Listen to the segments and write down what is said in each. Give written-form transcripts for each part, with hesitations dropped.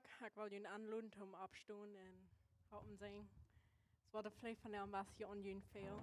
dag. Ik wil jullie aanloon om opstaan en hopen zijn. Het wordt vielleicht von der was hier an jullie veel.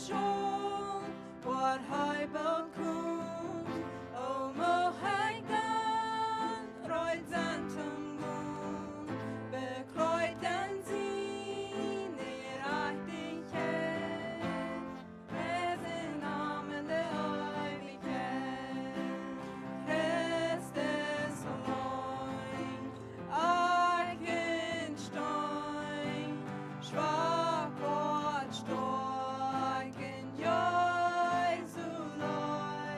schon, wat hij bekomt. O mocht dan rood zijn temoen, bekleid en zien er achtigheid, es in namen de eeuwigheid. Christus allein, Archenstein, schwach und stark in Jesu Leib.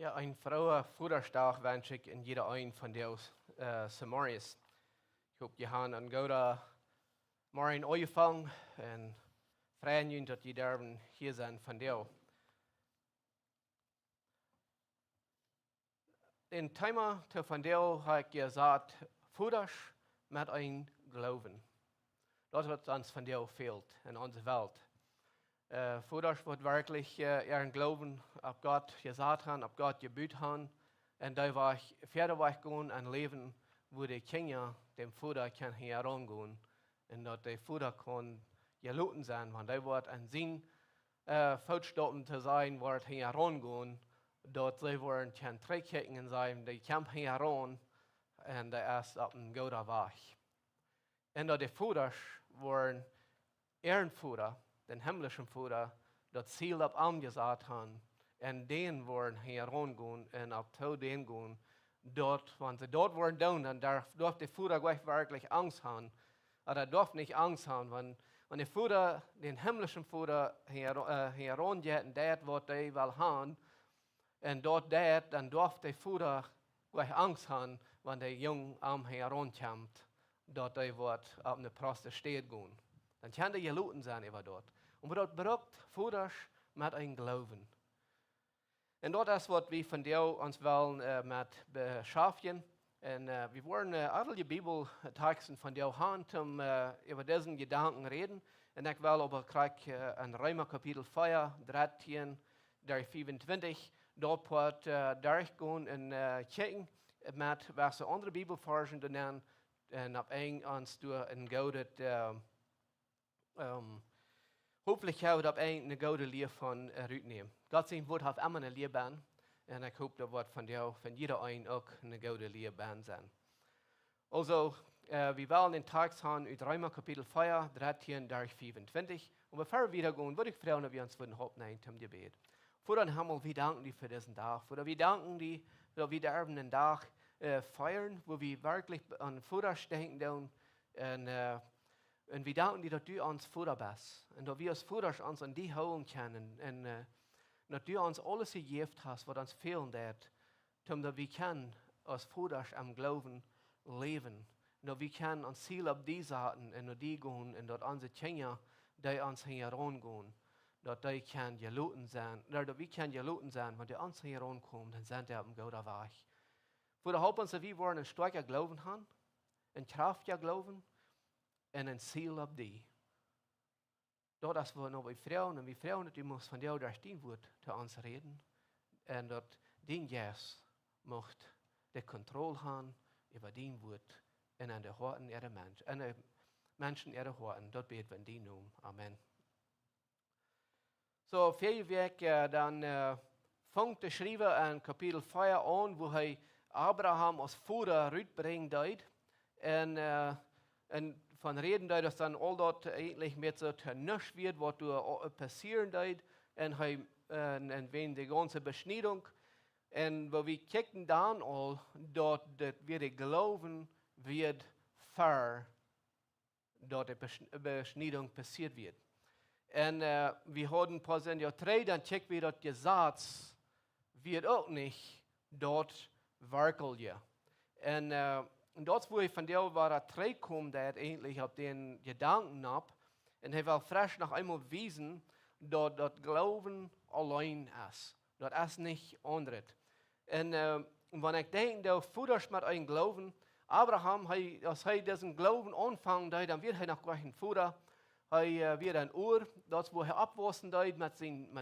Ja, ein froher Vaterstag wünsche ich in jeder einen von der Samaris. Ich hoffe, die haben einen guten Morgen angefangen und freuen uns, dass die dürfen hier sein von dir. Den Thema von dir habe ich gesagt, Vater mit ein Glauben. Das, was uns von dir fehlt in unserer Welt. Vater wird wirklich ihren Glauben auf Gott gesagt haben, auf Gott gebüht haben. Und da war ich fertig gehen ein Leben, wo die Kinder dem Vater kann herangehen. Und dass der Vater kann gelitten sein, wenn der wird an Sinn Fußstapfen zu sein, wird herangehen. Dort sie wollen kann Träghecken sein, die kommen heran und der ist auf einem guten Weg. Und dass die Vater wollen ihren Vater, den himmlischen Vater, das Ziel ab angesagt haben, und den wollen herangehen und auf zu den gehen. Dort, wenn sie dort wollen tun, dann darf der Vater wirklich Angst haben. Oder darf nicht Angst haben, wenn der Vater, den himmlischen Vater herangeht und das, was er will haben, und dort das, dann darf der Vater gleich Angst haben, wenn der Junge am herankommt, dort er wird auf eine Proste steht gehen. Dann kann der gelitten sein über dort. Und dort braucht Vater mit einem Glauben. Und dort ist, was wir von dir uns wollen mit beschäftigen. Und wir wollen alle Bibeltexten von dir haben, um über diesen Gedanken reden. Und ich will aber gleich in Römer Kapitel 4, 13, 25, dort wird durchgehen und checken, mit was andere Bibelversen nennen. Und ab uns durch ein gutes hoffentlich auch dat een gouden leer van uitnemen. God zijn woord heeft allemaal een leerbaan. En ik hoop dat wordt van jou, van jeder een ook een gouden leerbaan zijn. Also, wir wollen den Tag haben uit Römer Kapitel 4, 13, 25. Und bevor wir wieder gehen, würde ich fragen, ob wir uns würden aufnehmen zum Gebet. Vater im Himmel, wir danken dir für diesen Tag. Vater, wir danken dir, dass wir den Tag feiern, wo wir wirklich an Vater denken und wir danken dir, dass du uns Vater bist. Und dass wir als Vater uns an dich holen können. Und dass du uns alles gegeben hast, was uns fehlen wird. Damit wir können als Vater am Glauben leben. Und dass wir können uns Ziel auf die Seiten und auf die gehen. Und dass unsere Kinder, die uns herangehen, dass die können gelitten sein. Dass wir können gelitten sein, wenn die uns herankommen, dann sind die auf dem guten Weg. Vater, help uns, dass wir einen starken Glauben haben. Ein kraftiger Glauben. En een ziel op die. Dat is wat we vragen. En we vragen dat u moest van jou door die woord te ons reden. En dat die jes mocht de controle hebben over die woord. En aan de harten der mensen. En de mensen der harten. Dat beten we in die naam. Amen. So, veel week dan vangt de schrijver in kapitel 4 aan. Wo hij Abraham als vader uitbrengt deed. En van reden dat het dan al dat eigenlijk met zo niks wird, wat er passieren deed. En wegen de ganze Beschneidung. En wo wir kijken dan al, dat wir de geloven wird ver, dat de Beschneidung passiert wird. En wir haben pas in der 3, dann checken wir, dat Gesetz wird auch nicht dort werkeln. Und dort, wo ich von dir war, der Träg kommt, der eigentlich auf den Gedanken ab. Und er will frisch noch einmal wiesen, dass das Glauben allein ist. Das ist nicht anderes. Und wenn ich denke, der Vater mit einem Glauben, Abraham, als er diesen Glauben anfangen, dann wird er noch gleich ein Vater. Er wird ein Ohr, das wo er abwaschen mit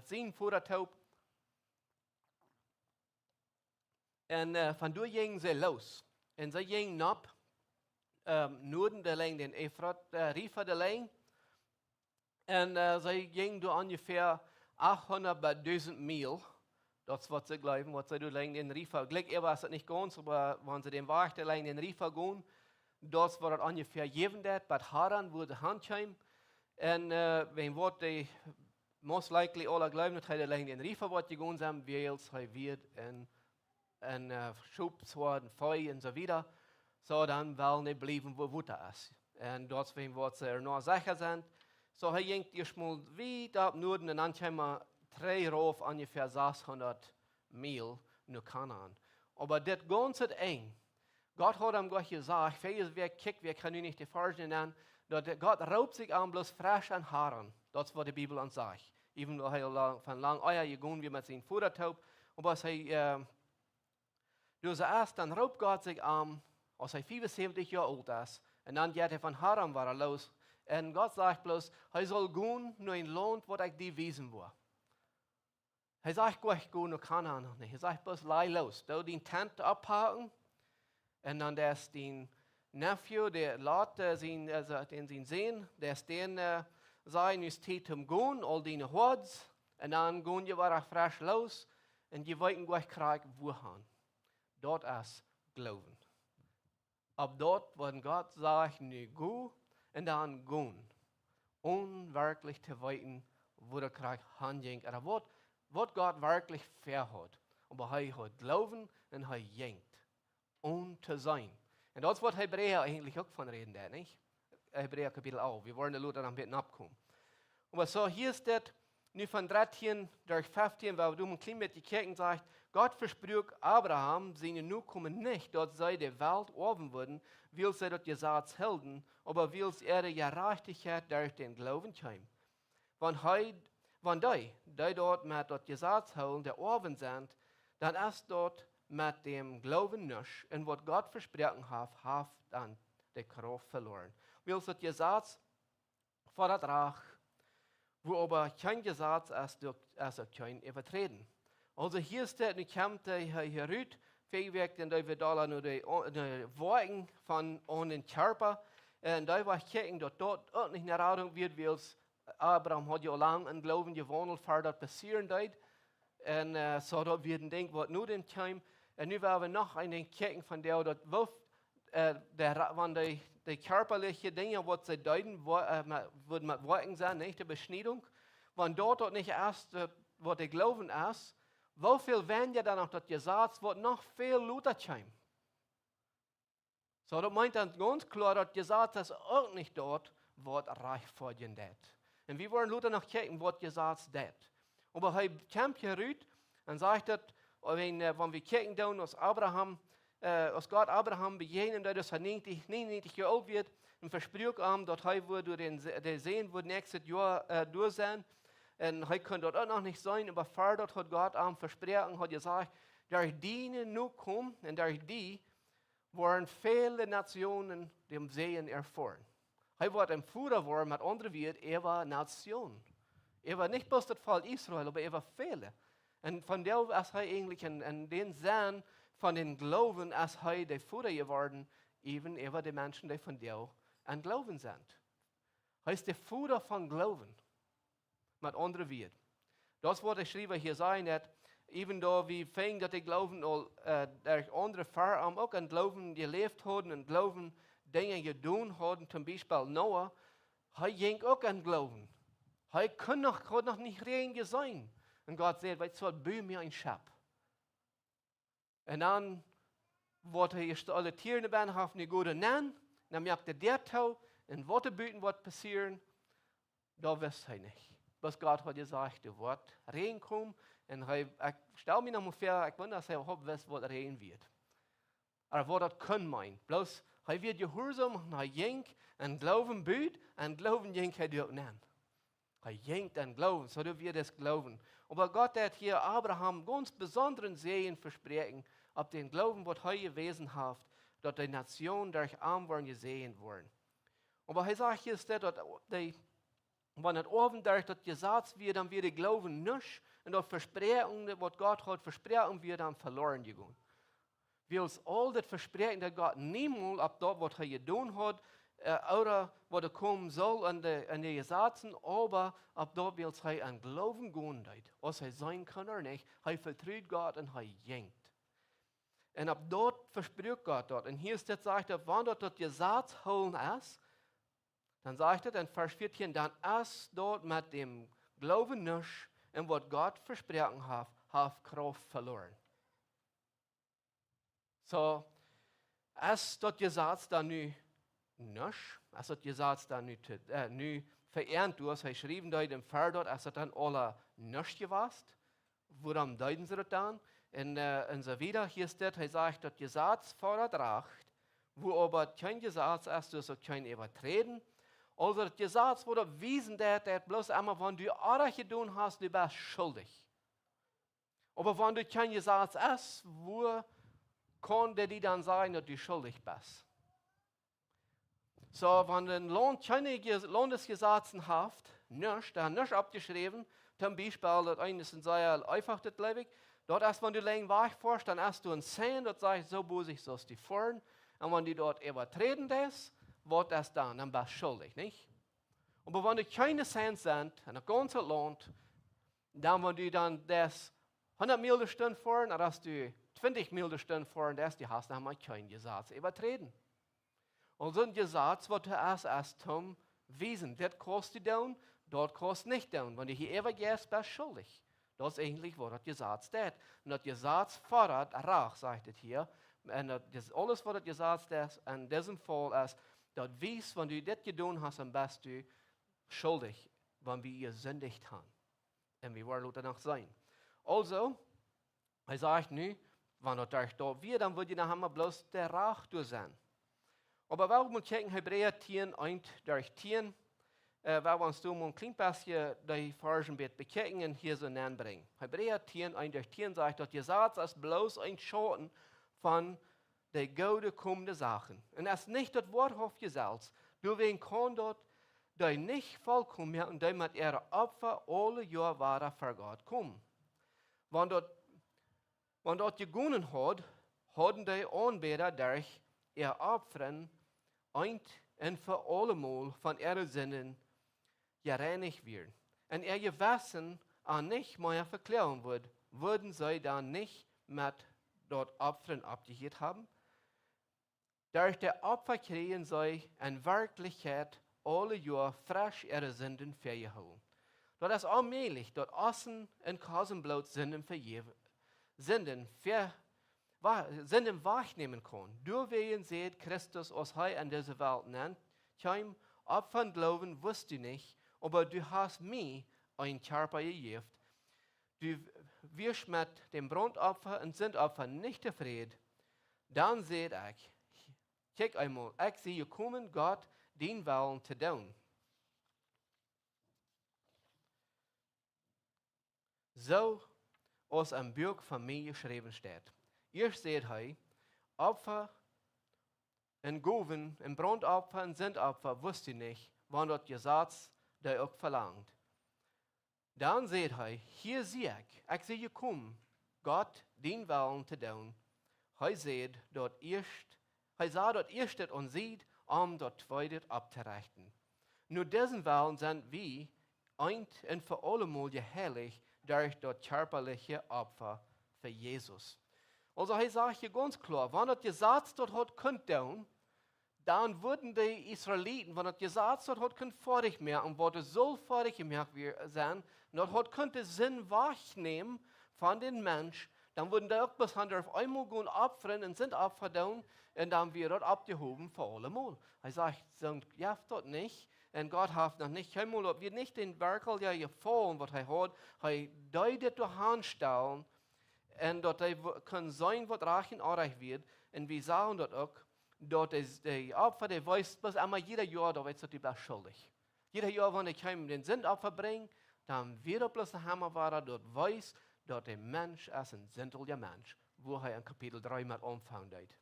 seinem Vatertaub. Und von da gingen sie los. En ze gingen op noorden de lijn, den Rifa de lijn. En ze gingen door ongeveer 800 bij 1000 Mil. Dat is wat ze geloven, wat ze door lijn den Rifa. Gelijk was het niet ganz, maar wenn ze den Weg de lijn den Rifa gaan, dat was het ongeveer 700 bij Haran, wo de hand kwam. En wenn wat de most likely alle geloven, dat hij de lijn den Rifa wat gegaan zijn, weels hij wird en schubzwaarden, feu en so weiter. So, dann wollen die bleiben, wo Wutter ist. Und dort, wo sie noch sicher sind. So, er ging erstmal wieder ab Norden und dann kommen wir 3 rauf, ungefähr 600 Mil. nach Kanaan. Aber das ganze eng. Gott hat ihm gesagt, vieles wer kickt, wir können nicht die Farge nennen, Gott raubt sich an bloß frisch an Haaren. Das ist, was die Bibel uns sagt. Even though er von lang Eier gegangen wie mit seinem Futtertaub. Aber als er dus erst, dann raubt Gott sich an, als er 75 Jahre alt ist. Und dann geht er von Haran war er los. Und Gott sagt bloß, er soll gehen nur ein Land, wo ich dir wiesen will. Er sagt, ich gehe nach Kanaan noch nicht. Er sagt bloß, leih los. Da den Tent abhaken. Und dann der ist den Nephew, der lädt den sehen, der ist den sein, ist Zeit zum Gehen, all die Hords. Und dann gehen die wieder frisch los. Und die wollten gleich kriegen, wohin. Dort ist Glauben. Ab dort, wo Gott sagt, ne go, und dann gehen. Unwirklich zu weiten, wo der Krieg handjinkt. Oder was Gott wirklich fair hat. Aber er hat Glauben und er jenkt. Und zu sein. Und das ist, was Hebräer eigentlich auch von reden, nicht? Hebräer Kapitel 11. Wir wollen da Luther noch ein bisschen abkommen. Aber so, hier ist das, nu von 13 durch 15, weil du ein klein bisschen die Kirchen sagt, Gott versprach Abraham, seine Nachkommen nicht, dort sei die Welt oben würden, will sie dort Gesetz halten, aber will sie ihre Gerechtigkeit durch den Glauben kommen. Wenn die dort mit dort Gesetz halten, der oben sind, dann ist dort mit dem Glauben nicht, und was Gott versprochen hat dann die Kraft verloren. Will sie das Gesetz vor der Rach, wo aber kein Gesetz ist kein übertreten. Also hier ist der, nu kommt der hier rüt, fähig, denn da wird da nur die Worten von den Körper, und da war ich dort auch nicht eine Radung wird, wie es Abraham hat ja lang an Glauben gewohnt, für das passieren dort, und so dort wird denken, was nur den Time, und nu werden wir noch einen Kirchen von der dort, wenn die körperliche Dinge, was sie deuten, würden mit Worten sein, nicht die Beschneidung, wenn dort nicht erst, was der Glauben ist, wie viel werden ja dann auch das Gesetz, wird noch viel lauter sein. So, das meint dann ganz klar, das Gesetz ist auch nicht dort, was reich vor dir das. Und wir wollen lauter noch gucken, was Gesetz das. Aber er kommt hier rüt und sagt, wenn wir gucken, dann, als Gott Abraham begegnet, dass er 99 Jahre alt wird, und verspricht ihm, dass er den sehen wird nächstes Jahr durch sein. Und er kann dort auch noch nicht sein, aber dort hat Gott ihm versprochen, hat gesagt, durch die nur kommen, und durch die waren viele Nationen dem Sehen erfahren. Er war ein Führer, mit anderen Worten, war Nation. War nicht bloß das Fall Israel, aber war viele. Und von der ist er eigentlich in den Sinn von den Glauben, als er der Führer geworden, eben die Menschen, die von der an Glauben sind. Er ist der Führer von Glauben. Mit anderen Worten. Das, was der Schreiber hier sagen hat, even though wir fängt, dass die Glauben durch andere Vorarm auch an Glauben gelebt haben und Glauben Dinge getan haben, zum Beispiel Noah, er ging auch an Glauben. Er kann noch nicht rein sein. Und Gott sagt, weißt du, bau mir ein Schab. Und dann, was er jetzt alle Tiere dabei haben, nicht gut nennen, dann merkt er der Tau, und was er beten wird passieren, da wisst er nicht. Was Gott hat gesagt, du wirst reinkommen, und ich stelle mir noch mal vor, ich wundere, dass er überhaupt weiß, was rein wird. Aber was das kann meinen. Bloß, er wird gehorsam, und er jenkt, und Glauben büht, und Glauben jenkt er dir nennen. Er jenkt an Glauben, so du wirst es glauben. Aber Gott hat hier Abraham ganz besonderen Segen versprechen, ob den Glauben, was er gewesen hat, dass die Nation durch arm waren gesehen worden. Aber er sagt hier, dass wenn es oben durch das Gesetz wird, dann wird der Glauben nicht, und das Versprechen, was Gott hat versprochen, wird dann verloren gegangen. Weil all das Versprechen, das Gott niemals ab dort, was er getan hat, oder was er kommen soll an die Gesetzen, aber ab dort will er an Glauben gehen, was er sein kann oder nicht. Er vertraut Gott und er jenkt. Und ab dort verspricht Gott dort. Und hier ist jetzt, sagt er, wenn dort das Gesetz holen ist, dann sagt er in Vers 14, dann ist dort mit dem Glauben nicht, und was Gott versprochen hat Kraft verloren. So, ist das Gesetz dann nicht, ist das Gesetz dann nicht verehrt, du hast geschrieben, da im Vers dort, ist das dann alle nicht gewasst? Woran deuten sie das dann? Und so wieder, hier steht, er sagt, das Gesetz fordert Recht, wo aber kein Gesetz ist, du sollst kein übertreten. Also das Gesetz wurde wiesen, dass bloß einmal, wenn du alles getan hast, du bist schuldig. Aber wenn du kein Gesetz hast, wo kann der die dann sagen, dass du schuldig bist? So, wenn du keine Landesgesetze hast, nicht abgeschrieben, zum Beispiel, das eine ist sehr einfach, das Leben, dort erst, wenn du länger wegfährst, dann hast du ein Zehn, das sagt, so busig sollst du fahren. Und wenn du dort übertreten das, wird das dann bist du schuldig, nicht? Aber wenn du keine Zehn sind, in der ganzen Land, dann, wenn du dann das 100 Meilen Stunde fahren, oder hast du 20 Meilen Stunde fahren, das du hast dann mal kein Gesetz übertreten. Und so ein Gesetz wird erst zum Wesen. Das kostet down, dort kostet nicht down. Wenn du hier übergehst, bist du schuldig. Das ist eigentlich, was das Gesetz steht. Und das Gesetz fordert Recht, sagt es hier. Und das alles, was das Gesetz ist, in diesem Fall ist, das weiß, wenn du das getan hast, dann bist du schuldig, wenn wir ihr sündigt haben. Und wir wollen danach sein. Also, er sagt nu, wenn das euch dort wird, dann wird ihr nachher bloß der Recht durch sein. Aber warum wir checken Hebräer 10, 1 durch 10, weil wir uns mal ein klein bisschen die Versen bekennen und hier so anbringen. Hebräer 10, 1 durch 10 sagt, dass Gesetz ist bloß ein Schatten von der gute kommende Sachen. Und es ist nicht das Wort auf Gesetz. Deswegen kann dort die nicht vollkommen werden und die mit ihren Opfer alle Jahre weiter vor Gott kommen. Wenn dort gegangen hat, hatten die Anbeter durch ihr Opfern ein und für allemal von ihren Sünden gereinigt werden. Und ihr Gewissen auch nicht mehr verklären wird, würden sie dann nicht mit dort Opfern abgehört haben? Durch die Opfer kriegen sie in Wirklichkeit alle Jahre frisch ihre Sünden vergeholt. Das ist allmählich, dort Essen und Kasenblut Sünden wahrnehmen kann. Deswegen seht Christus, als er in dieser Welt nennt, kein Opfer und Glauben wusste du nicht, aber du hast mir ein Körper gegeben. Du wirst mit dem Brandopfer und Sündopfer nicht zufrieden. Dann seht ich, check einmal, ich sehe kommen, Gott den Willen zu tun. So, als ein Buch von mir geschrieben steht. Ihr seht hier, Opfer und Goven und Brandopfer und Sündopfer wusste ich nicht, wann das Gesetz der auch verlangt. Dann seht ihr, hier sehe ich sehe gekommen, Gott den Willen zu tun. Er sah dort erst und sieht, dort zweite abzurechten. Nur diesen Willen sind wir ein und für allemal geheiligt durch das körperliche Opfer für Jesus. Also er sagt hier ganz klar, wenn das Gesetz dort hat können, dann würden die Israeliten, wenn das Gesetz dort hat können fertig machen, wurde so fertig gemacht sein, dort hat könnte Sinn wahrnehmen von den Menschen, dann würden die auch bis auf einmal gehen opfern und sind Opfer tun, und dann wird dort abgehoben für allemal. Er sagt, ja, dort nicht. Und Gott hat noch nicht einmal, ob wir nicht den Werkel ja gefallen, was er hat, er deutet durch Handstellen, und dort kann sein, was reich und unreich wird. Und wir sagen dort auch, dort ist der Opfer, der weiß, bis einmal jeder Jahr, da wird er schuldig. Jeder Jahr, wenn ich den Sündopfer bringe, dann wird er bloß der Hammer war, dort weiß, dort der Mensch ist ein sündlicher Mensch, wo er in Kapitel 3 mit anfängt.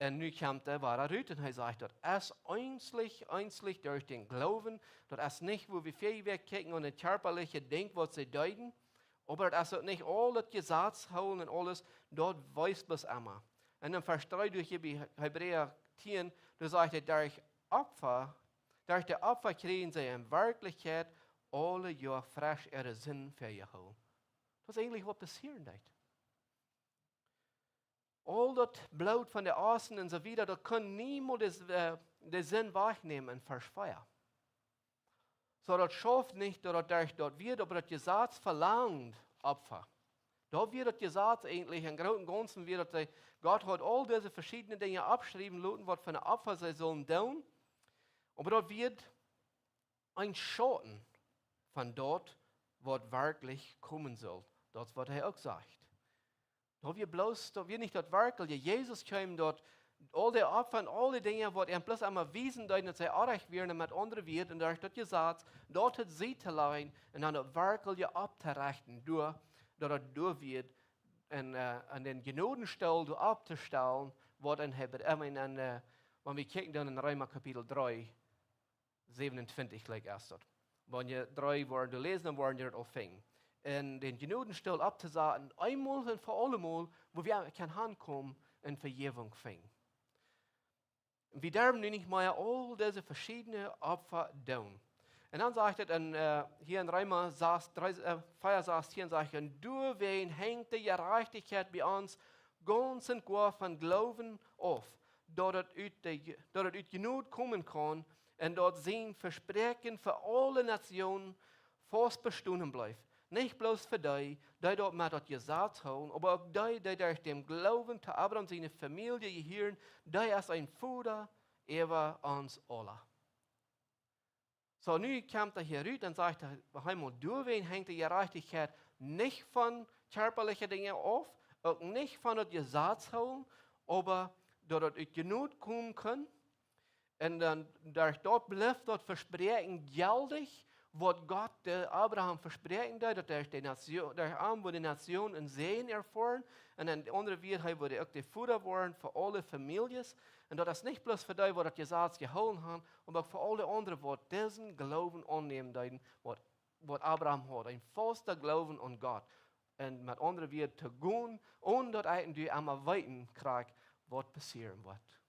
Und nu kommt der wahre Rüt und er sagt, das ist einzig durch den Glauben, das ist nicht, wo wir viel wegkicken und ein körperliche Ding, was sie deuten, aber das ist nicht alles Gesetz holen und alles, dort weiß bloß immer. Und dann Vers 3 durch Hebräer 10, da sagt er, durch die Opfer kriegen sie in Wirklichkeit alle Jahre frisch ihre Sünden vergeholt. Das ist eigentlich, was passieren wird. All das Blut von der Außen und so weiter, da kann niemand den Sinn wahrnehmen in Vers 4. So, das schafft nicht, dass dort wird, aber das Gesetz verlangt Opfer. Da wird das Gesetz eigentlich im Großen und Ganzen, wird Gott hat all diese verschiedenen Dinge abschreiben lassen, was für eine Opfer sie sollen tun. Aber dort wird ein Schatten von dort, was wirklich kommen soll. Das wird er auch sagt. Da wir nicht dort wirklich, Jesus kam dort, all die Opfer und all die Dinge, die er bloß einmal wiesen, dass er auch werden mit anderen wird, und da hat gesagt, dort hat sie zu leiden, und dann wirklich abzurechten, dass er durch wird, und an den Genodenstuhl abzustellen, was ein Hebräer, wenn wir kicken dann in Römer Kapitel 3, 27 gleich erst dort. Wenn ihr 3 Worte lesen, dann wollen wir das aufhängen. Und den Genodenstuhl abzusagen, einmal und für alle Mal, wo wir kann hinkommen und Vergebung finden. Wir dürfen nicht mehr all diese verschiedenen Opfer tun. Und dann sagt er, hier in Römer 4, sagt er, durch wen hängt die Gerechtigkeit bei uns ganz und gar von Glauben auf, dass es ut genug kommen kann und dort sein Versprechen für alle Nationen fast bestehen bleibt. Nicht bloß für die dort mit das gesagt haben, aber auch die durch den Glauben zu Abraham seine Familie gehören, die ist ein Vater über uns alle. So, nun kommt er hier raus und sagt, durch wen hängt die Gerechtigkeit nicht von körperlichen Dingen auf, auch nicht von das Gesetz haben, aber dass es genug kommen kann. Und dann dort bleibt das Versprechen gültig, was Gott Abraham versprechen hat, dass der Arm wurde die Nation in Sehen erfahren, und dann die andere wird, wurde auch der Vater worden für alle Familien. Und das ist nicht bloß für die, die das Gesetz gehalten haben, aber auch für alle anderen, die diesen Glauben annehmen, was Abraham hat. Ein fester Glauben an Gott. Und mit anderen wird zu gehen, und dort eigentlich einmal weiten kriegt, was passieren wird.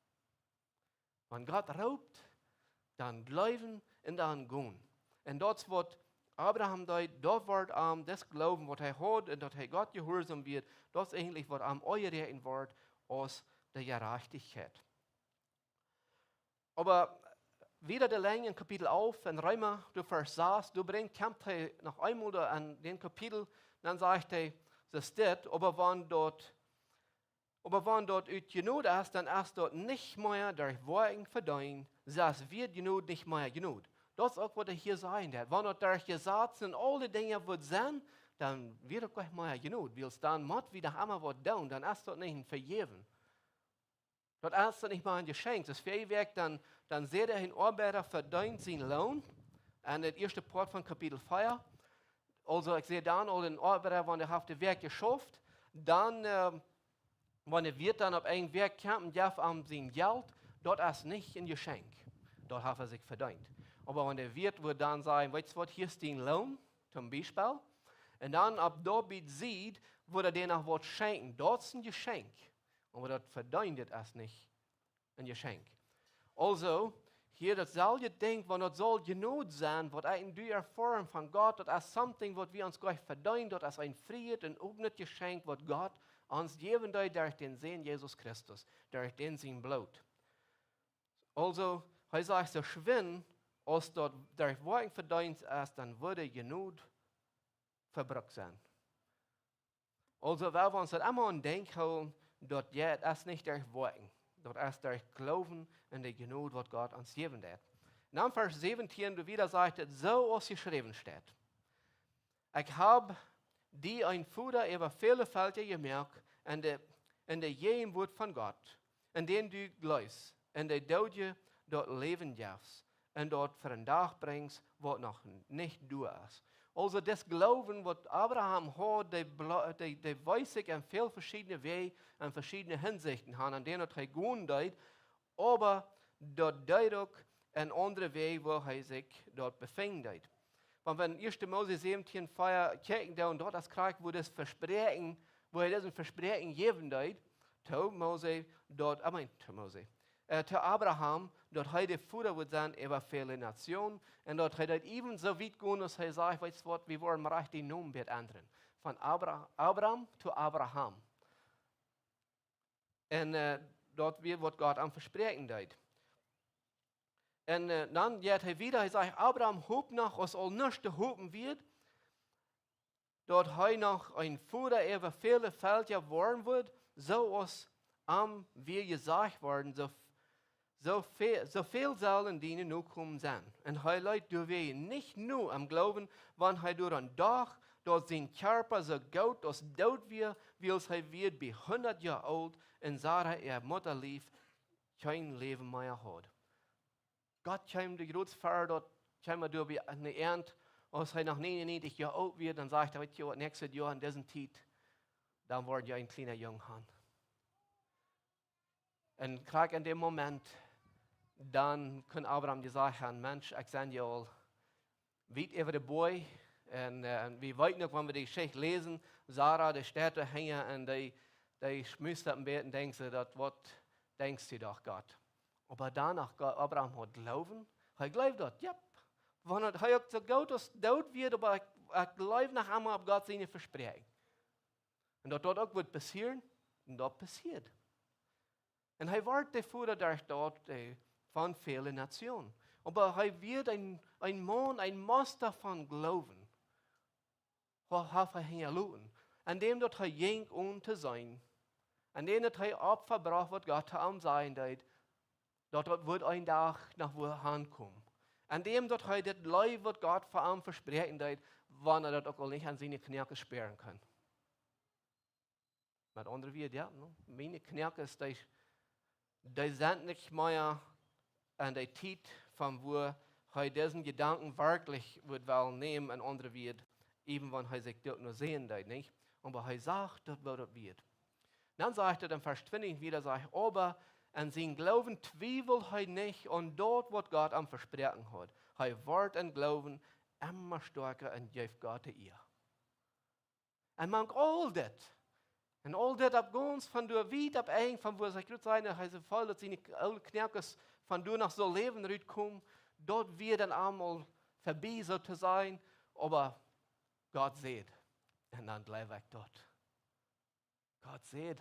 Wenn Gott raubt, dann bleiben und dann gehen. Und das, was Abraham dort wird das Glauben, was er hat, und dass er Gott gehorsam wird, das ist eigentlich, was am euren wird, aus der Gerechtigkeit. Aber wieder der Länge in Kapitel 11, in Römer, du Vers 6, kommt er noch einmal an den Kapitel, dann sagt er, das ist das, aber wenn dort genug ist, dann ist dort nicht mehr der Worten verdient, das wird genug nicht mehr genug. Das ist auch, was er hier sagen wird. Wenn dort der Gesetz und alle Dinge wird sein, dann wird es nicht mehr genug. Weil es dann mit wieder einmal was tun, dann ist dort nicht ein Vergeben. Dort ist dort nicht mal ein Geschenk. Das Fähigwerk, dann seht ihr, ein Arbeiter verdient seinen Lohn. Und der erste Part von Kapitel 4. Also ich sehe dann, all den Arbeiter, wenn er auf das Werk geschafft, dann, wenn er wird dann auf ein Werk kommen, darf er sein Geld, dort ist nicht ein Geschenk. Dort hat er sich verdient. Aber wenn er wird dann sagen, weißt du was, hier ist dein Lohn, zum Beispiel. Und dann, ab dort sieht, wo er dir noch was schenken. Dort ist ein Geschenk. Aber das verdient es nicht ein Geschenk. Also, hier dasselbe Ding, wenn das soll genug sein, was eigentlich erfahren von Gott, das ist something, was wir uns gleich verdienen, das ist ein Fried, ein offenes Geschenk, was Gott uns geben wird durch den Sehen Jesus Christus, durch den sein Blut. Also, er sagt, so schwinn, als dort durch Worten verdient ist, dann würde genug verbraucht sein. Also, wenn wir uns das einmal an Denken holen, dort ist nicht durch Worten, dort ist durch Glauben und die Genug, was Gott uns geben wird. Und dann Vers 17, du wieder sagst, so als geschrieben steht. Ich habe die ein Fuder über viele Felder gemerkt, und der jedem Wort von Gott, in den du glaubst, und der du dort leben darfst, und dort für einen Tag bringst, was noch nicht du ist. Also das Glauben, was Abraham hat, der weiß ich in vielen verschiedenen Wegen, in verschiedenen Hinsichten haben, an denen er gehen hat, aber dort deutlich in andere Wege, wo er sich dort befindet. Wenn wir in 1. Mose 17, 4 kicken, da und dort das Krieg, wo das Versprechen, wo er das Versprechen geben hat, zu Abraham, dort heute Futter wird sein über viele Nationen, und dort hat er eben so weit gehen, dass er sagt, weißt du was, wir wollen recht den Namen ändern. Von Abraham zu Abraham. Und dort wird Gott am Versprechen hat. Und dann geht er wieder, er sagt, Abraham hofft noch, was all nichts hoffen wird, dort er noch ein Futter über viele Felder worden wird, so als wie gesagt worden, so viel sollen die noch kommen sein. Und er leid, du wirst nicht nur am Glauben, wenn er durch ein Dach dass sein Körper so gut als dort wird, wie es wird, bei 100 Jahre alt, und Sarah, ihr Mutter, lief, kein Leben mehr hat. Gott kam die große Feier dort, kam er durch eine Ernte, als er nach 99 Jahren alt wird, dann sagt er, weißt du, nächstes Jahr in diesem Zeit, dann wird ja ein kleiner Junge. Und gerade in dem Moment, dann kann Abraham sagen, Mensch, ich sage ja all, weit über den Boy, und wir weten noch, wenn wir die Geschichte lesen, Sarah, die steht da hängen, und die schmüsst am Bett und denkt sich, was denkst du doch, Gott? Aber danach, Abraham hat Glauben, er glaubt dort, ja. Wenn er hat so gut, dass dort wird, aber ich glaube nach einmal auf Gott seine Versprechen. Und dort auch wird passieren, und dort passiert. Und er wird der Führer dort von vielen Nationen. Aber er wird ein Mann, ein Master von Glauben. Er hingeluten. An dem dort er ging, um zu sein. An dem dort er Opfer braucht, was Gott am sein wird. Dort wird ein Tag nach wo er ankommt. An dem dort er das Leib, was Gott vor ihm versprechen wird, wann er dort auch nicht an seine Knie sperren kann. Mit anderen Worten, ja, meine Knie ist die sind nicht mehr an der Zeit, von wo er diesen Gedanken wirklich wird nehmen, an andere wird, eben wenn er sich dort nur sehen wird, nicht? Aber er sagt, dass das wird. Dann sagt er in Vers 20 wieder, aber an sein Glauben zweifelt er nicht und dort, was Gott am Versprechen hat. Er wird an Glauben immer stärker und gibt Gott ihr. Und man all das. Und all das ab ganz von der weit ab eng, von wo er sich gut sein, er ist voll, dass seine Knirkes von du nach so Leben rüberkommen, dort wird dann einmal vorbei so zu sein, aber Gott sieht, und dann bleibe ich dort. Gott sieht,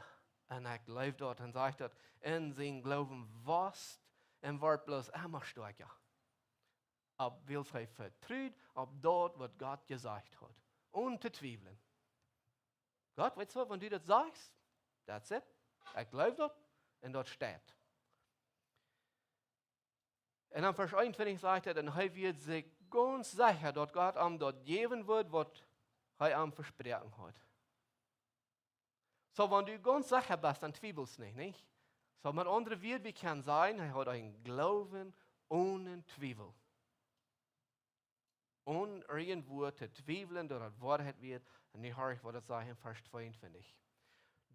und ich bleibe dort und sagt dort, in sein Glauben was, und wird bloß immer stärker. Ob will er vertraut, ob dort, was Gott gesagt hat, ohne zu zweifeln. Gott, weißt du, wenn du das sagst, that's it. Ich glaube dort und dort steht. Und dann Vers 21 sagt er, dann wird sich ganz sicher, dass Gott ihm dort geben wird, was er ihm versprochen hat. So, wenn du ganz sicher bist, dann zweifelst du nicht? So, mit anderen Worten, wie kann sein, er hat einen Glauben ohne Zweifel. Ohne irgendwo zu zweifeln, dass das Wahrheit wird. Und ich höre, was das sagt in Vers 22.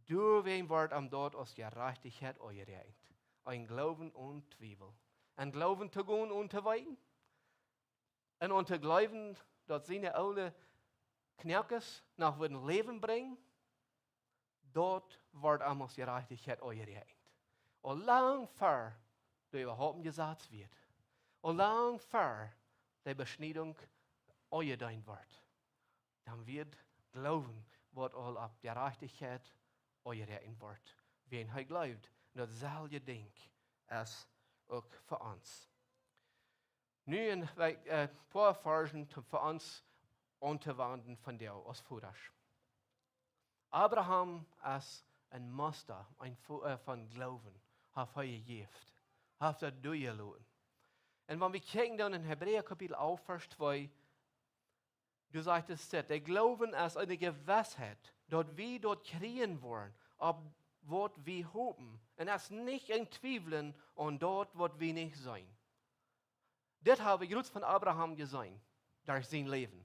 Du wen wird am dort aus Gerechtigkeit euerrecht. Ein Glauben und Zweifel. Ein Glauben zu gehen und zu weiten. Und zu glauben, dass seine alle Knirkes nach dem Leben bringen. Dort wird am aus Gerechtigkeit euerrecht. Und lang vor, du überhaupt gesagt wird. Und lang vor, die Beschneidung euer dein wird. Dann wird Glauben, wird all ab Gerechtigkeit euer rein wird. Wen er glaubt, das selbe Ding ist auch für uns. Nu ein paar Versen für uns anzuwenden von der aus Fudasch. Abraham ist ein Master von Glauben, hat er gegeben, hat er durchgelassen. Und wenn wir kicken dann in Hebräer Kapitel 11, Vers 2, du sagtest, der Glauben ist eine Gewissheit, dass wir dort kriegen wollen, ob was wir hoffen. Und es ist nicht ein Zweifeln an dort, was wir nicht sein. Das habe ich gut von Abraham gesehen, durch sein Leben.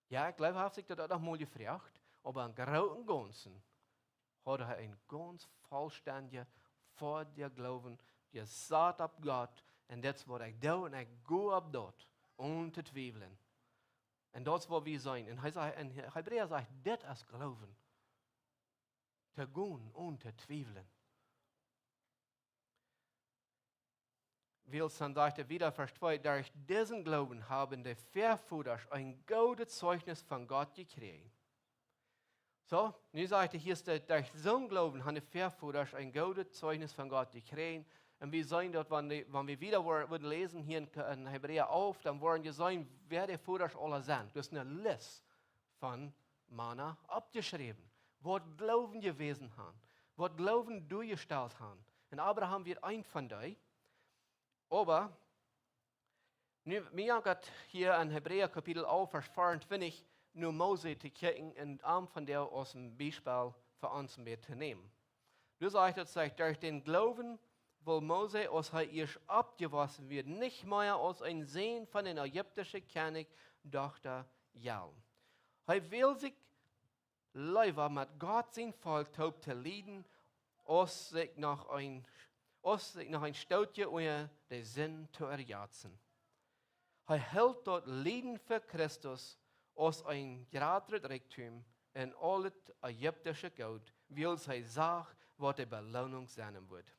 Ja, ich glaube, er hat sich das auch mal gefragt, aber im Großen und Ganzen hat er ein ganz vollständiger, vor der Glauben, der sagt ab Gott, und das, was ich tue, und ich gehe ab dort, ohne zu zweifeln. Und das, wo wir sein. Und Hebräer sagt, das ist Glauben. Zu gehen und zu zweifeln. Wilson sagte wieder, Vers 2, durch diesen Glauben haben die Vorväter ein gutes Zeugnis von Gott gekriegt. So, nun sagt er, hier ist durch so einen Glauben haben die Vorväter ein gutes Zeugnis von Gott gekriegt. Und wir sehen dort, wenn wir wieder würden lesen hier in Hebräer auf, dann wollen wir sehen, wer die Väter alle sind. Das ist eine Liste von Männern abgeschrieben. Was Glauben gewesen haben. Was Glauben durchgestellt haben. Und Abraham wird ein von denen. Aber, mir hat hier in Hebräer Kapitel 11, Vers 24, nur Mose zu kicken und Arm von der aus dem Beispiel für uns mit zu nehmen. Du sagst, durch den Glauben, wo Mose aus ihr abgewaschen wird, nicht mehr aus ein Sehen von den ägyptischen König, Tochter Jael. Er will sich lieber mit Gott sein Volk taub zu leiden, als sich nach ein Stoutje über den Sinn zu erjatzen. Er hält dort Leiden für Christus als ein gerades Reichtum in alles ägyptische Gold, weil sie sagt, was die Belohnung sein wird.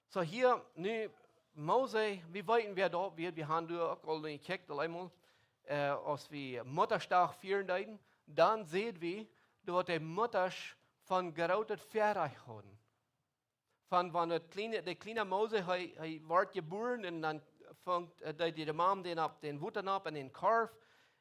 So hier, nu, Mose, wie weit wir dort wird, wir haben auch alle gekickt, einmal, als wir Mutterstag feiern, dann sehen wir, dass die Mutter von gerautet Pferd haben. Von wenn der kleine Mose, er wird geboren und dann fängt die Mom den Wuttern ab in den Korb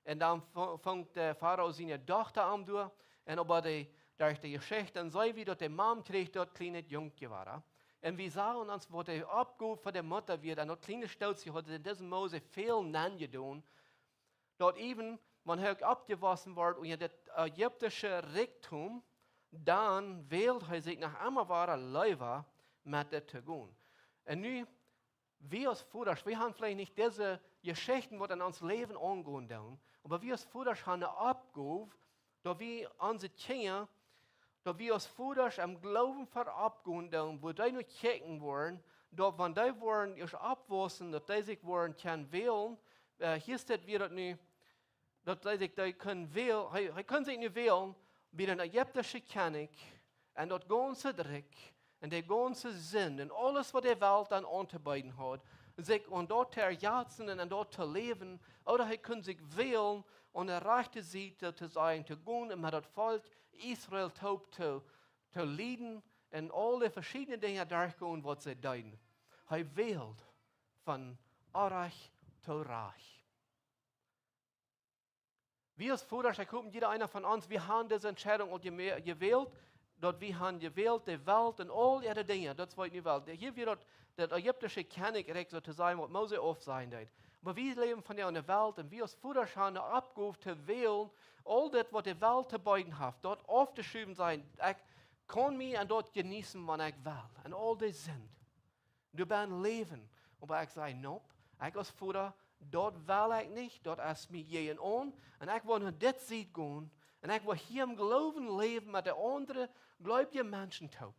und dann fängt der Pharao seine Tochter an durch und aber durch die Geschichte dann sei wie, dass die Mom kriegt dort kleine Junge war. Und wir sagen uns, wo der Abgabe von der Mutter wird, und dort kleine Stolz, hat in diesem Mose viel Nein getan, dort eben, wenn er abgewaschen wird und das ägyptische Reichtum, dann wählt er sich nach einmal wahrer Leiber mit der zu gehen. Und nun, wir als Vater, wir haben vielleicht nicht diese Geschichten, die in uns Leben angehen, aber wir als Vater haben eine Abgabe, dass wir unsere Kinder, dass wir als Vater am Glauben verabgehen, wo die nur kicken wollen, dass wenn die wollen, sich abwaschen, dass die sich wollen, können wählen, hier steht wieder nicht, dass die sich können wählen, sie können sich nicht wählen, wie ein ägyptischer König, und das ganze Dreck, und der ganze Sinn, und alles, was die Welt dann anzubieten hat, sich und dort zu erjatzen und dort zu leben, oder sie können sich wählen, und der rechte Seite zu sein, zu gehen, und mit das Volk Israel taub zu leiden, und alle verschiedenen Dinge durchgehen, was sie tun. Er wählt von Arach zu Reich. Wir als Vater, ich glaube, jeder einer von uns, wir haben diese Entscheidung gewählt, dass wir haben gewählt, die Welt und all ihre Dinge, das war die Welt. Hier wird das ägyptische Königreich sozusagen, was Mose oft sein wird. Aber wir leben von der Welt und wir als Vater haben eine Abgabe zu wählen, all das, was die Welt zu beiden hat, dort aufzuschreiben sein. Ich kann mich und dort genießen, wann ich will. Und all das sind. Du bist leben. Aber ich sage, nope, ich als Vater, dort will ich nicht, dort ist mir jeden an. Und ich will nur das sieht gehen. Und ich will hier im Glauben leben mit den anderen gläubigen Menschen taub.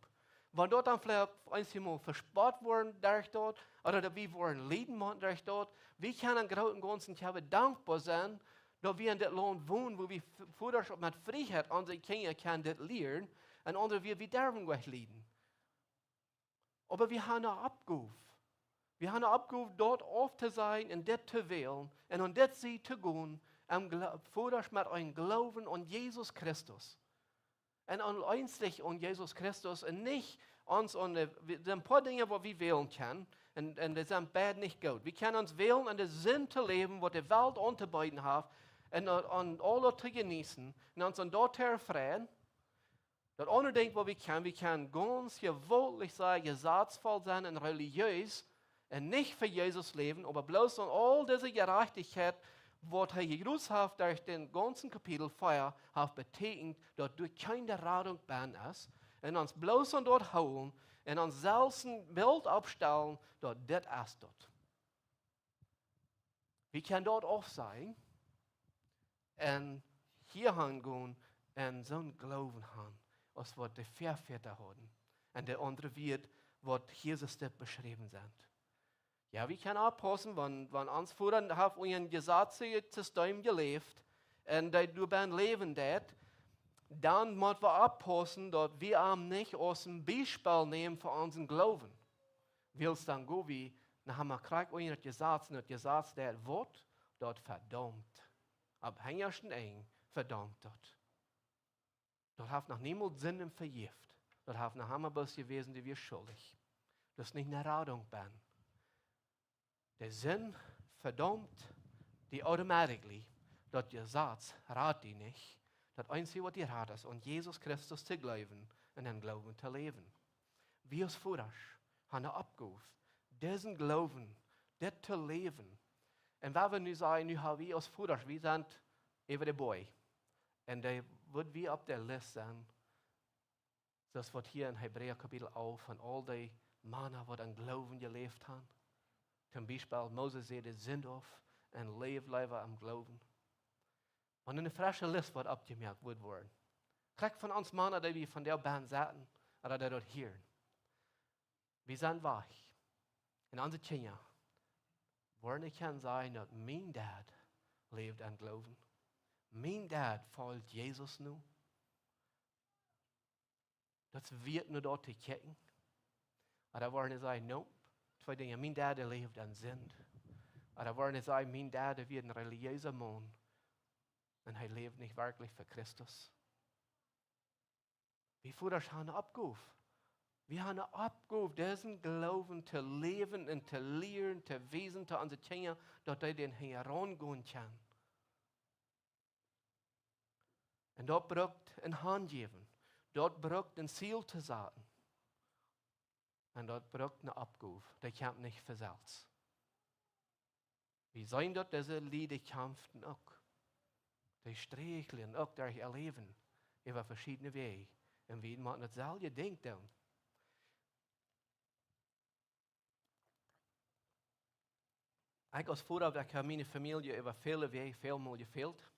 Wenn dort dann vielleicht einmal verspart worden durch dort, oder wir wollen Leben machen durch dort, wir können im Ganzen dankbar sein, dass wir in das Land wohnen, wo wir vorher mit Freiheit unsere Kinder können das lernen, und andere wir dürfen gleich leiden. Aber wir haben eine Abgabe. Wir haben eine Abgabe, dort auf zu sein und das zu wählen und an das zu gehen, vorher mit einem Glauben an Jesus Christus. Und einzig an Jesus Christus und nicht uns an ein paar Dinge, die wir wählen können, und das sind bad nicht gut. Wir können uns wählen, an den Sinn zu leben, was die Welt anzubieten hat, und an alles zu genießen, und uns an dort zu erfreuen. Das andere Ding, was wir können ganz gewollt sein, gesatzvoll sein und religiös, und nicht für Jesus leben, aber bloß an all diese Gerechtigkeit, was er gegrüßt hat durch den ganzen Kapitel 4, hat betekent, dass du keine Radung bin ist, und uns bloß an dort holen, und uns selbst ein Bild abstellen, dass das ist dort. Wir können dort auch sein, und hier hingehen, und so einen Glauben haben, als was die Vorväter haben, und der andere wird, was Jesus dort beschrieben sind. Ja, wir können aufpassen, wenn uns vorher auf ein Gesetzessystem gelebt und du bist leben dort, dann müssen wir aufpassen, dass wir nicht aus dem Beispiel nehmen für unseren Glauben. Willst dann go wie, dann haben wir gekriegt ein Gesetz, und das Gesetz, der wird dort verdammt. Ab hängersten eng verdammt dort. Dort hat noch niemand Sinn im Vergift. Dort hat noch einmal bloß gewesen, die wir schuldig. Das ist nicht eine Radung bin. Der Sinn verdammt die automatisch, dass der Satz rat die nicht. Das Einzige, was die rat ist, an Jesus Christus zu glauben und an Glauben zu leben. Wir als Vater haben eine Abgabe, diesen Glauben, das zu leben En wat we nu zeggen, nu hebben we als voeders, we zijn even de boy. En dat wordt wie op de lijst zijn. Dat wordt hier in Hebräer kapitel 11 van al die mannen wat aan geloven geleefd hebben. Zum Beispiel, Moses zei de zin af en leven am geloven. Und in de frische lijst wordt opgemerkt worden. Kijk van ons mannen die we van der band zaten, oder die dort hier. Wir sind wach. En onze kinderen worden ik kan zeggen dat mijn dad leeft aan geloven. Mijn dad volgt Jezus nu. Dat wird nur dort te kijken. Oder worden zeggen, nope, twee dingen. Mijn dad leeft aan zin. Oder worden zeggen, mijn dad wird een religieuze man. En hij leeft niet werkelijk voor Christus. Wie voeders hebben opgehoven. Wir haben eine Aufgabe, diesen Glauben zu leben und zu lehren, zu weisen, zu unseren Kindern, dass die den herangehen können. Und dort braucht ein Hand geben. Dort braucht ein Ziel zu sagen. Und dort braucht eine Aufgabe. Die kämpft nicht für selbst. Wir sehen dort diese Lieder kämpfen auch. Die streicheln auch durch ihr Leben über verschiedene Wege. Und wir machen das selbe Ding dann. Ik als voorbeeld, ik heb mijn familie over vele wegen veel meer gefehlt.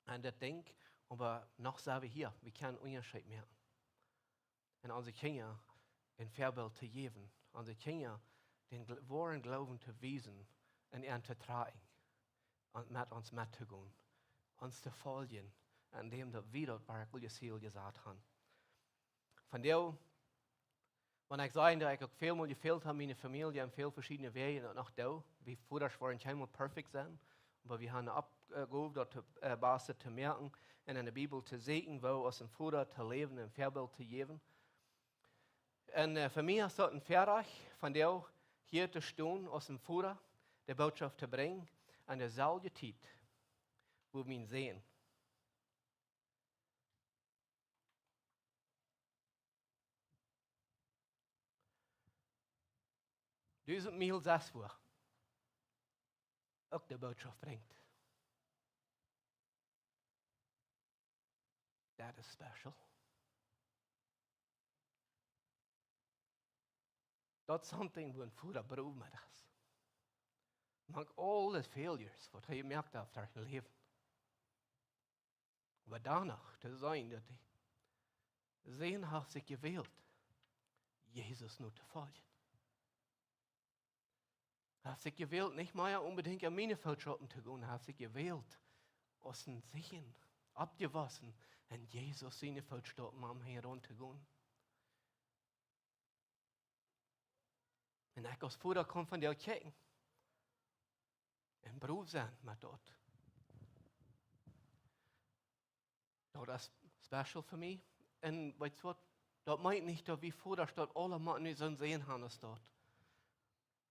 En dat denk ik, maar nog zijn we hier. We kunnen onderscheid maken. En onze kinderen een voorbeeld te geven. Onze kinderen den wahren Glauben te wijzen en er te tragen. En met ons met te gaan. Ons te volgen. En dem dat we dat werkelijk ziel gezegd hebben. Vandaar, wanneer ik zei dat ik ook veel meer gefehlt heb, mijn familie, en veel verschillende wegen, en ook daar, wie voeders waren niet helemaal perfect zijn, maar we hebben opgehoven dat de basis te merken en in de Bijbel te zeggen, wo als een voeder te leven en voorbeeld te geven. En voor mij is dat een verdrag, vandaar hier te staan als een voeder, de boodschap te brengen, en dezelfde tijd, wo we zien. Duizend mijl 6 uur. Ook de boodschap brengt. Dat is special. Dat is something wo een voeder beroep met is. Among all the failures wat hij merkt heeft in zijn leven. Maar daarna te zijn dat hij zijn heeft zich gewählt, Jezus nu te volgen. Hij heeft zich gewählt, nicht mehr unbedingt an meine Vollschuppen zu gehen. Hij heeft zich gewählt, aus dem Sehen, abgewaschen, en Jesus seine Vollschuppen am heran zu gehen. En ik als voeder kom van der kijken. En beroep zijn met dat. Dat is special voor mij. En weet je wat? Dat meint niet dat we voeders dat alle mannen nu zo'n zin hebben als dat.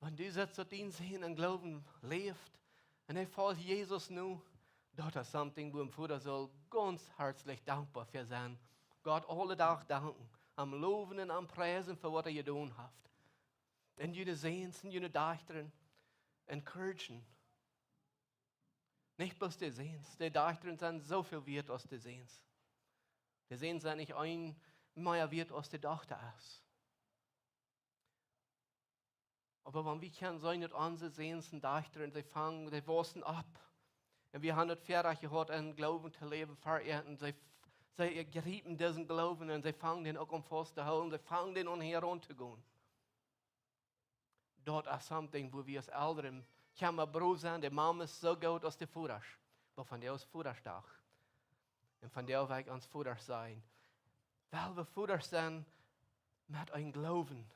Wenn du sitzt dort in sehen und Glauben lebt, und er folgt Jesus nu, das ist something, wo ein Vater soll ganz herzlich dankbar für sein. Gott alle Tag danken, am Loben und am Preisen für was getan hat. Und jene Sehens und jene Dächtern encouragen. Nicht bloß die Sehens, die Dächtern sind so viel wert als die Sehens. Die Sehens sind nicht ein mehr wert als die Dächter ist. Aber wenn wir können sein, dass unsere Sehnsen Dächter, sie fangen, sie wachsen ab. Und wir haben das Verrecht gehabt, einen Glauben zu leben, verernten. Sie gerieben diesen Glauben und sie fangen den auch fast zu holen, sie fangen den an heranzugehen. Dort ist something, wo wir als Eltern, kann man Bruder sein, die Mama ist so gut als die Vater. Aber von der ist Vaterstag. Und von der Weg ans Vater sein. Weil wir Vater sind, mit einem Glauben.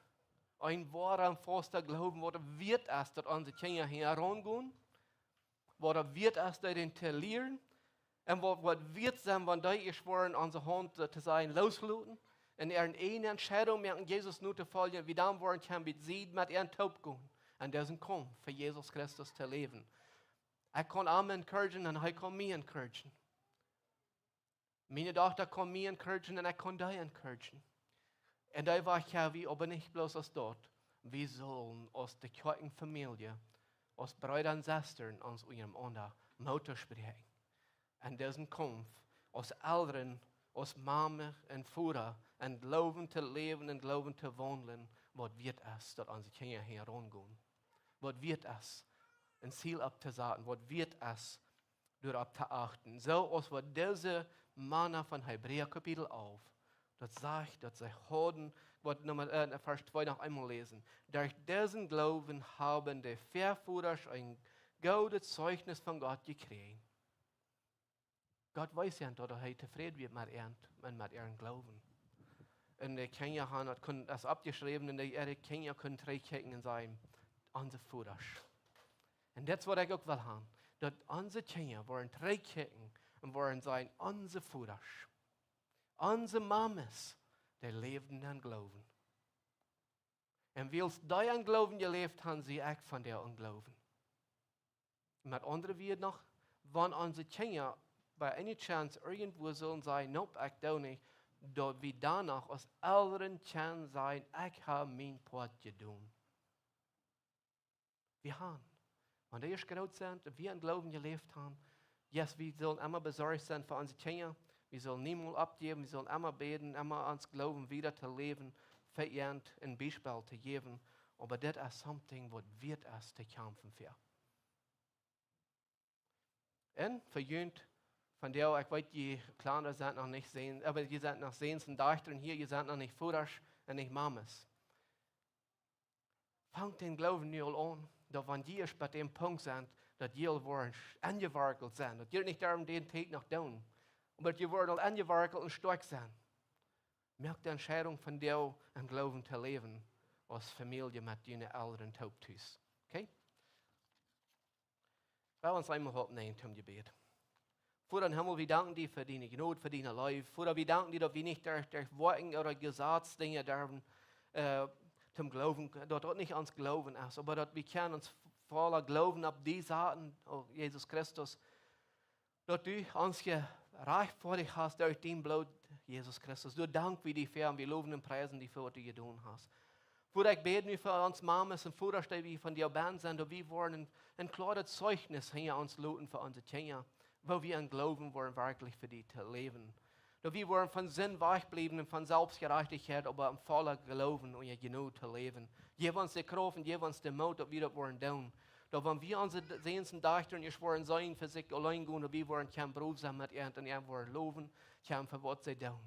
Ein wahrer, fester Glauben, wo wird es, dass unsere Kinder herangehen, wo wird es, dass den zu lernen, und wo wird sein, wenn die geschworen, unsere Hand zu sein, loslassen, und eine Entscheidung merken, Jesus nur zu folgen, wie dann wollen kann, mit sie mit ihren Taub gehen, und diesen kommen, für Jesus Christus zu leben. Ich kann ihn encouragen, und ich kann mich encouragen. Meine Tochter kann mich encouragen, und ich kann dich encouragen. Und da war ich ja wie, aber nicht bloß aus dort. Wir sollen aus der Kirchenfamilie als Brüder und Schwestern uns untereinander Mutter sprechen. En diesen Kampf, als Eltern, als Mama und Vater, en Glauben zu leben und Glauben zu wandeln, was wird es, dass unsere Kinder herangehen? Was wird es, ein Ziel abzusetzen? Was wird es, darauf zu achten? So als wir diese Männer von Hebräer Kapitel 11, das sagt, dass sie haben, was Vers 2 noch einmal lesen. Durch diesen Glauben haben die Vorväter ein gutes Zeugnis von Gott gekriegt. Gott weiß ja, dass er zufrieden wird mit ihrem Glauben. Und die Kinder haben das abgeschrieben und ihre Kinder können zurückkicken und sagen, unsere Väter. Und das, was ich auch will haben, dass unsere Kinder wollen zurückkicken und wollen sagen, unsere Väter, unsere Mamas, die leben an Glauben. Und weil sie an Glauben gelebt haben, sie auch von der Unglauben. Mit anderen wird noch, wenn unsere Kinder bei einer Chance irgendwo sollen sein, nope, ich da nicht, dort wie danach aus anderen Chance sein, ich habe mein Part getan. Wir haben, wenn die erst groß sind, und wir an Glauben gelebt haben, yes, wir sollen immer besorgt sein für unsere Kinder, wir sollen niemals abgeben, wir sollen immer beten, immer ans Glauben wieder zu leben, verjährt ein Beispiel zu geben, aber das ist something, was wird es zu kämpfen für. Und verjüngt, von der, ich weiß, die Kleiner sind noch nicht sehen, aber die sind noch sehen, sind Töchter hier, die sind noch nicht Väter und nicht Mamas. Fangt den Glauben nicht an, dass wenn die bei dem Punkt sind, dass die wollen angewerkelt sind, dass die nicht darum den Tag noch tun, aber die wollen angewerkelt und stark sein. Merkt die Entscheidung von dir, an Glauben zu leben, als Familie mit deinen Eltern taubtüß. Okay? Wir wollen uns einmal aufnehmen zum Gebet. Vater im Himmel, wir danken dir für deine Gnade, für deine Liebe. Vater, wir danken dir, dass wir nicht durch Worten oder Gesetzdinge dürfen, zum Glauben, dass das nicht ans Glauben ist, aber dass wir können uns voller Glauben auf die Sachen, oh Jesus Christus, dass du uns gereicht vor dich hast durch dein Blut, Jesus Christus. Du dank wir dir für und wir loben und preisen dich für, was du getan hast. Vater, ich bete nur für uns Mamas und Vater, dass wir von dir band sind, dass wir wollen ein klares Zeugnis hier uns loten für unsere Kinder, wo wir an Glauben wollen, wirklich für die zu leben. Dass wir wollen von Sinn wegbleiben und von Selbstgerechtigkeit, aber im voller Glauben und ja genau zu leben. Gib uns die Kraft und gib uns den Mut, dass wir das wollen tun. Dass wenn wir unsere sehensten Dachten nicht wollen sein, für sich allein gehen, dass wir wollen kein Brot sein mit ihnen und ihnen wollen loben, für was sie tun.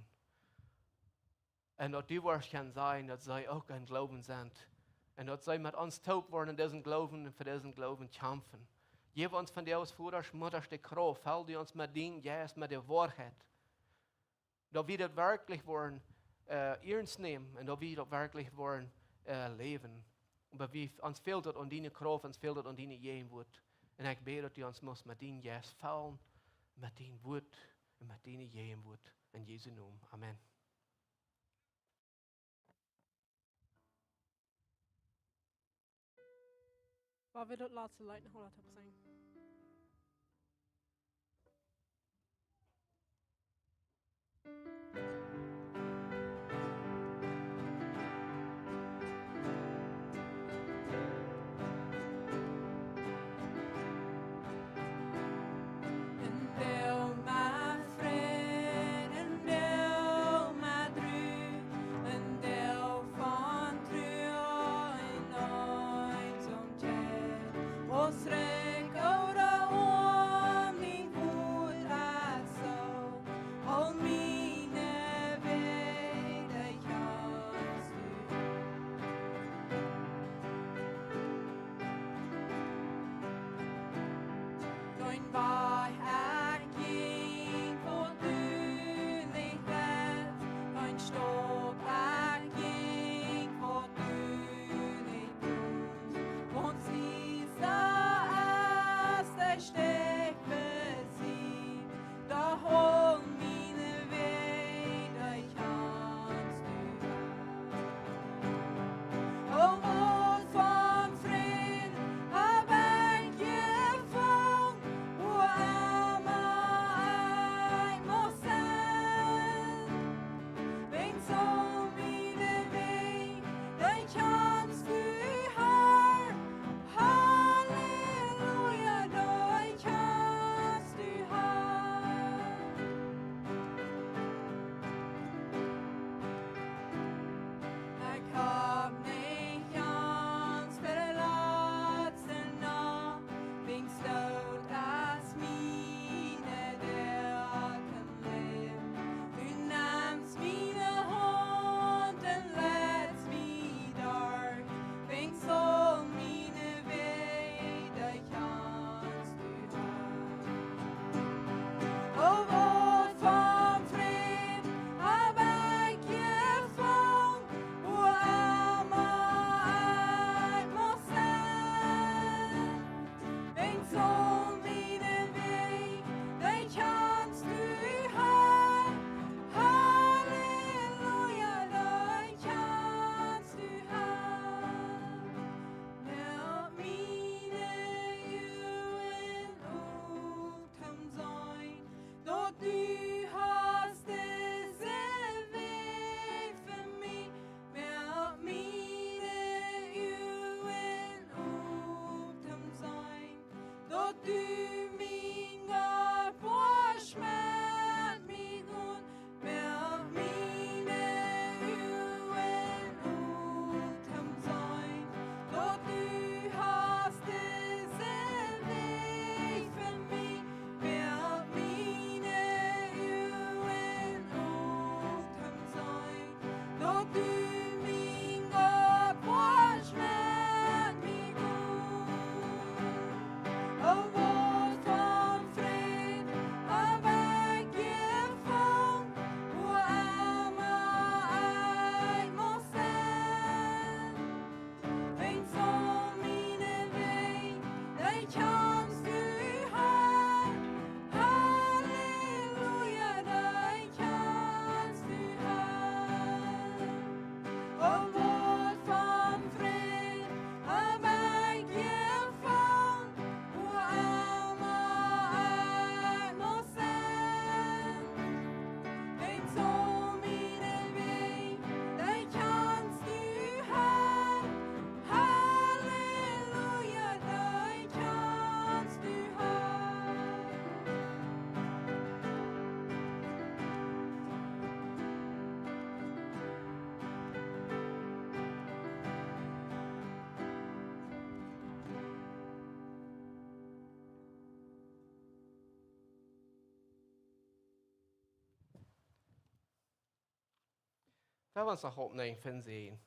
Und dass die Worte kann sein, dass sie auch ein Glauben sind. Und dass sie mit uns taub worden in diesem Glauben und für diesen Glauben kämpfen. Gib uns von dir aus Vater, Mutter, die Kraft, halt uns mit dem, yes, mit der Wahrheit. Dass wir das wirklich wollen ernst nehmen und dass wir das wirklich wollen leben. Aber uns fehlt das an deine Kraft, uns fehlt das an deine Gegenwart. Und ich bete, dass du uns musst mit deinem yes fallen, mit deinem Wort und mit deiner Gegenwart. In Jesu Namen. Amen. Waar we dat laatste lied nog wel laten opzingen. Wir wollen uns noch opnemen, finden Sie ihn.